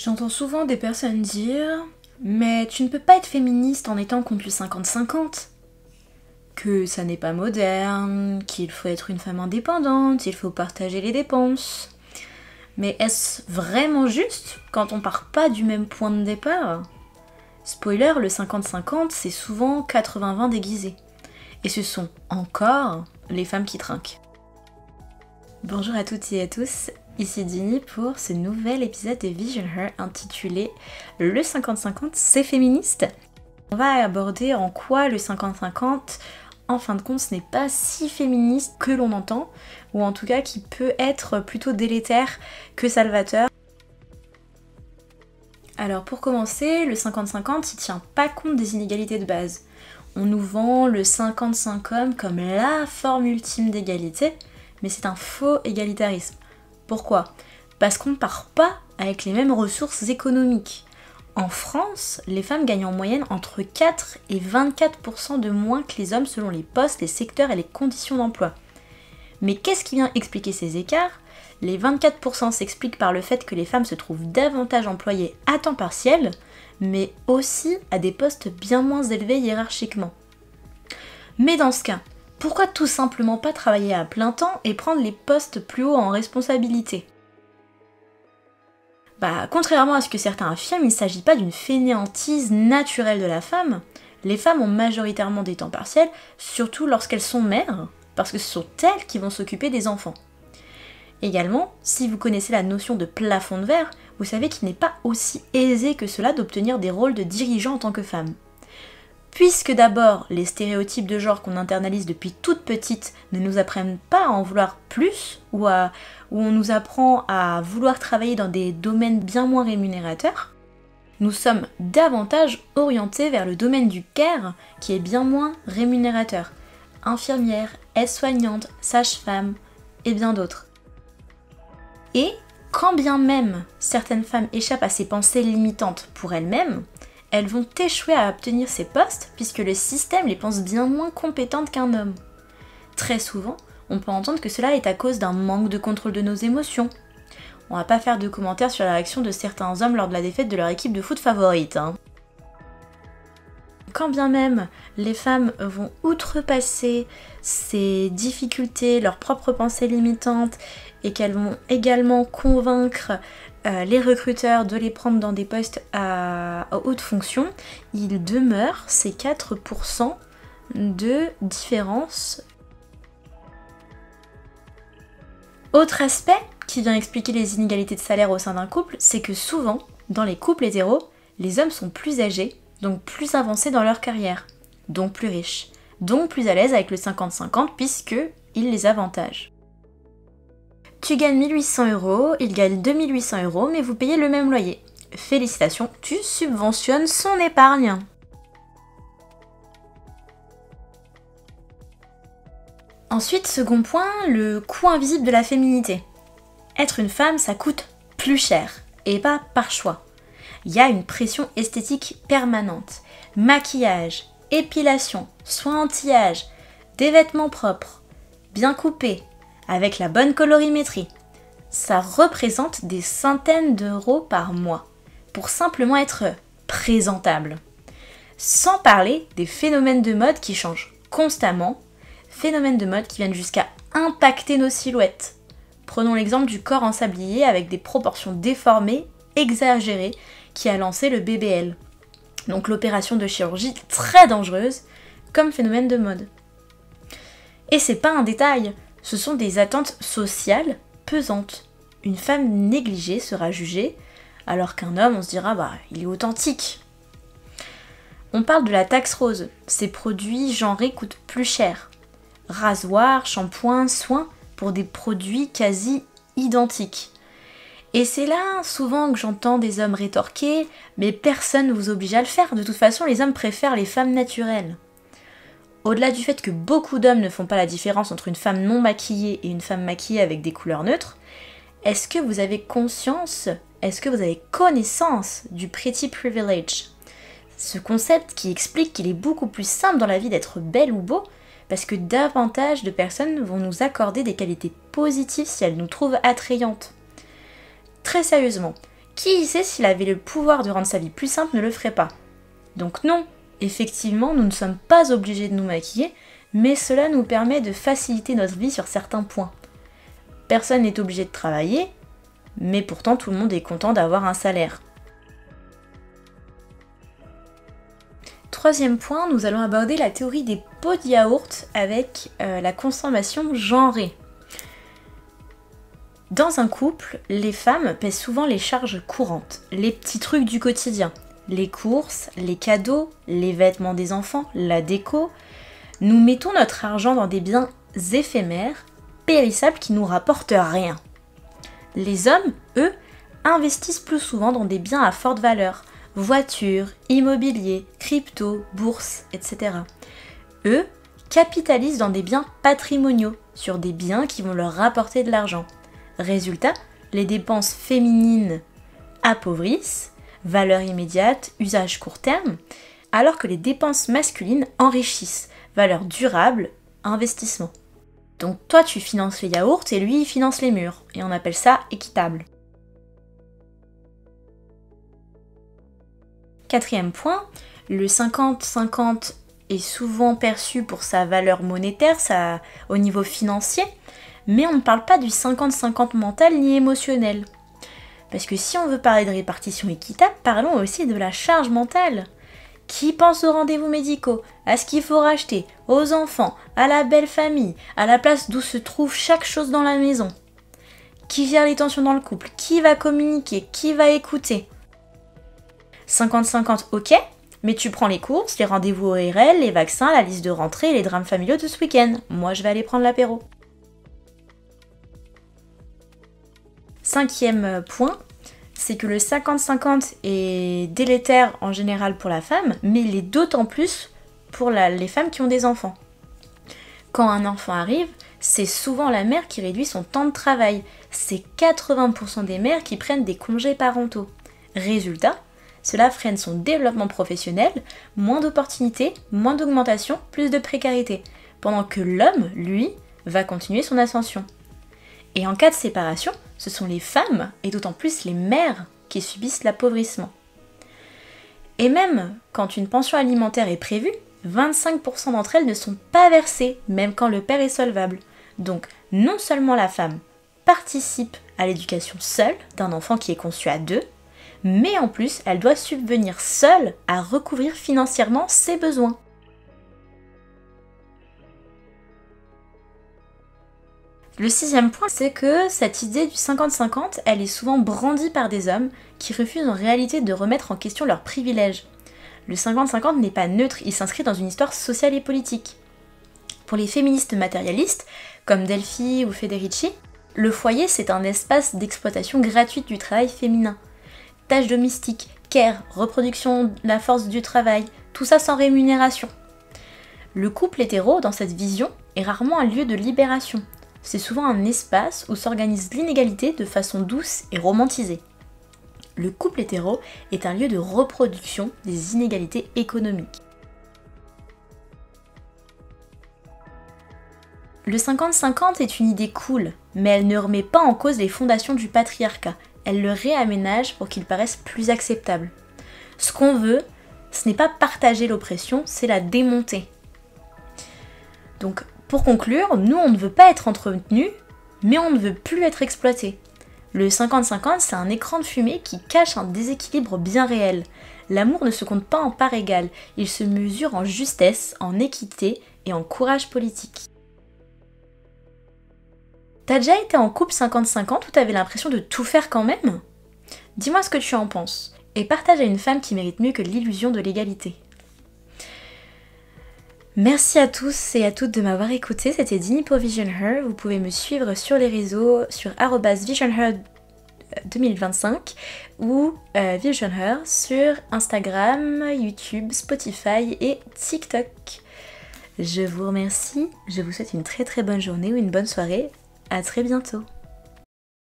J'entends souvent des personnes dire « Mais tu ne peux pas être féministe en étant contre le 50-50 », que ça n'est pas moderne, qu'il faut être une femme indépendante, il faut partager les dépenses. Mais est-ce vraiment juste quand on part pas du même point de départ ? Spoiler, le 50-50, c'est souvent 80-20 déguisé. Et ce sont encore les femmes qui trinquent. Bonjour à toutes et à tous, ici Dini pour ce nouvel épisode de Vision Her intitulé « Le 50-50, c'est féministe ?» On va aborder en quoi le 50-50, en fin de compte, ce n'est pas si féministe que l'on entend, ou en tout cas qui peut être plutôt délétère que salvateur. Alors pour commencer, le 50-50, il tient pas compte des inégalités de base. On nous vend le 55 hommes comme la forme ultime d'égalité, mais c'est un faux égalitarisme. Pourquoi ? Parce qu'on ne part pas avec les mêmes ressources économiques. En France, les femmes gagnent en moyenne entre 4 et 24% de moins que les hommes selon les postes, les secteurs et les conditions d'emploi. Mais qu'est-ce qui vient expliquer ces écarts ? Les 24% s'expliquent par le fait que les femmes se trouvent davantage employées à temps partiel, mais aussi à des postes bien moins élevés hiérarchiquement. Mais dans ce cas, pourquoi tout simplement pas travailler à plein temps et prendre les postes plus hauts en responsabilité ? Contrairement à ce que certains affirment, il ne s'agit pas d'une fainéantise naturelle de la femme. Les femmes ont majoritairement des temps partiels, surtout lorsqu'elles sont mères, parce que ce sont elles qui vont s'occuper des enfants. Également, si vous connaissez la notion de plafond de verre, vous savez qu'il n'est pas aussi aisé que cela d'obtenir des rôles de dirigeant en tant que femme. Puisque d'abord, les stéréotypes de genre qu'on internalise depuis toute petite ne nous apprennent pas à en vouloir plus, ou on nous apprend à vouloir travailler dans des domaines bien moins rémunérateurs, nous sommes davantage orientés vers le domaine du care, qui est bien moins rémunérateur. Infirmière, aide-soignante, sage-femme, et bien d'autres. Et quand bien même certaines femmes échappent à ces pensées limitantes pour elles-mêmes, elles vont échouer à obtenir ces postes puisque le système les pense bien moins compétentes qu'un homme. Très souvent, on peut entendre que cela est à cause d'un manque de contrôle de nos émotions. On va pas faire de commentaires sur la réaction de certains hommes lors de la défaite de leur équipe de foot favorite. Quand bien même les femmes vont outrepasser ces difficultés, leurs propres pensées limitantes, et qu'elles vont également convaincre les recruteurs de les prendre dans des postes à haute fonction, il demeure ces 4% de différence. Autre aspect qui vient expliquer les inégalités de salaire au sein d'un couple, c'est que souvent, dans les couples hétéros, les hommes sont plus âgés, donc plus avancés dans leur carrière, donc plus riches, donc plus à l'aise avec le 50-50 puisqu'ils les avantagent. Tu gagnes 1800 €, il gagne 2800 €, mais vous payez le même loyer. Félicitations, tu subventionnes son épargne. Ensuite, second point, le coût invisible de la féminité. Être une femme, ça coûte plus cher, et pas par choix. Il y a une pression esthétique permanente. Maquillage, épilation, soins anti-âge, des vêtements propres, bien coupés, avec la bonne colorimétrie. Ça représente des centaines d'euros par mois, pour simplement être présentable. Sans parler des phénomènes de mode qui changent constamment, phénomènes de mode qui viennent jusqu'à impacter nos silhouettes. Prenons l'exemple du corps en sablier avec des proportions déformées, exagérées, qui a lancé le BBL. Donc l'opération de chirurgie très dangereuse comme phénomène de mode. Et c'est pas un détail, ce sont des attentes sociales pesantes. Une femme négligée sera jugée, alors qu'un homme, on se dira, il est authentique. On parle de la taxe rose, ces produits genrés coûtent plus cher. Rasoir, shampoing, soins, pour des produits quasi identiques. Et c'est là souvent que j'entends des hommes rétorquer « mais personne ne vous oblige à le faire, de toute façon les hommes préfèrent les femmes naturelles ». Au-delà du fait que beaucoup d'hommes ne font pas la différence entre une femme non maquillée et une femme maquillée avec des couleurs neutres, est-ce que vous avez conscience, est-ce que vous avez connaissance du pretty privilege ? Ce concept qui explique qu'il est beaucoup plus simple dans la vie d'être belle ou beau, parce que davantage de personnes vont nous accorder des qualités positives si elles nous trouvent attrayantes. Très sérieusement, Qui sait s'il avait le pouvoir de rendre sa vie plus simple ne le ferait pas. Donc non, effectivement, nous ne sommes pas obligés de nous maquiller, mais cela nous permet de faciliter notre vie sur certains points. Personne n'est obligé de travailler, mais pourtant tout le monde est content d'avoir un salaire. Troisième point, nous allons aborder la théorie des pots de yaourt avec la consommation genrée. Dans un couple, les femmes paient souvent les charges courantes, les petits trucs du quotidien, les courses, les cadeaux, les vêtements des enfants, la déco. Nous mettons notre argent dans des biens éphémères, périssables qui nous rapportent rien. Les hommes, eux, investissent plus souvent dans des biens à forte valeur, voitures, immobilier, crypto, bourse, etc. Eux capitalisent dans des biens patrimoniaux, sur des biens qui vont leur rapporter de l'argent. Résultat, les dépenses féminines appauvrissent, valeur immédiate, usage court terme, alors que les dépenses masculines enrichissent, valeur durable, investissement. Donc toi tu finances les yaourts et lui il finance les murs, et on appelle ça équitable. Quatrième point, le 50-50 est souvent perçu pour sa valeur monétaire, au niveau financier, mais on ne parle pas du 50-50 mental ni émotionnel. Parce que si on veut parler de répartition équitable, parlons aussi de la charge mentale. Qui pense aux rendez-vous médicaux, à ce qu'il faut racheter, aux enfants, à la belle famille, à la place d'où se trouve chaque chose dans la maison? Qui gère les tensions dans le couple? Qui va communiquer? Qui va écouter? 50-50, ok, mais tu prends les courses, les rendez-vous ORL, les vaccins, la liste de rentrée et les drames familiaux de ce week-end. Moi, je vais aller prendre l'apéro. Cinquième point, c'est que le 50-50 est délétère en général pour la femme, mais il est d'autant plus pour les femmes qui ont des enfants. Quand un enfant arrive, c'est souvent la mère qui réduit son temps de travail. C'est 80% des mères qui prennent des congés parentaux. Résultat, cela freine son développement professionnel, moins d'opportunités, moins d'augmentation, plus de précarité, pendant que l'homme, lui, va continuer son ascension. Et en cas de séparation, ce sont les femmes, et d'autant plus les mères, qui subissent l'appauvrissement. Et même quand une pension alimentaire est prévue, 25% d'entre elles ne sont pas versées, même quand le père est solvable. Donc, non seulement la femme participe à l'éducation seule d'un enfant qui est conçu à deux, mais en plus, elle doit subvenir seule à recouvrir financièrement ses besoins. Le sixième point, c'est que cette idée du 50-50, elle est souvent brandie par des hommes qui refusent en réalité de remettre en question leurs privilèges. Le 50-50 n'est pas neutre, il s'inscrit dans une histoire sociale et politique. Pour les féministes matérialistes, comme Delphi ou Federici, le foyer c'est un espace d'exploitation gratuite du travail féminin. Tâches domestiques, care, reproduction de la force du travail, tout ça sans rémunération. Le couple hétéro, dans cette vision, est rarement un lieu de libération. C'est souvent un espace où s'organise l'inégalité de façon douce et romantisée. Le couple hétéro est un lieu de reproduction des inégalités économiques. Le 50-50 est une idée cool, mais elle ne remet pas en cause les fondations du patriarcat. Elle le réaménage pour qu'il paraisse plus acceptable. Ce qu'on veut, ce n'est pas partager l'oppression, c'est la démonter. Donc, pour conclure, nous on ne veut pas être entretenus, mais on ne veut plus être exploités. Le 50-50, c'est un écran de fumée qui cache un déséquilibre bien réel. L'amour ne se compte pas en parts égales, il se mesure en justesse, en équité et en courage politique. T'as déjà été en couple 50-50 ou t'avais l'impression de tout faire quand même? Dis-moi ce que tu en penses, et partage à une femme qui mérite mieux que l'illusion de l'égalité. Merci à tous et à toutes de m'avoir écouté, c'était Dini pour Vision Her. Vous pouvez me suivre sur les réseaux sur @visionher2025 ou Vision Her sur Instagram, YouTube, Spotify et TikTok. Je vous remercie, je vous souhaite une très très bonne journée ou une bonne soirée. À très bientôt.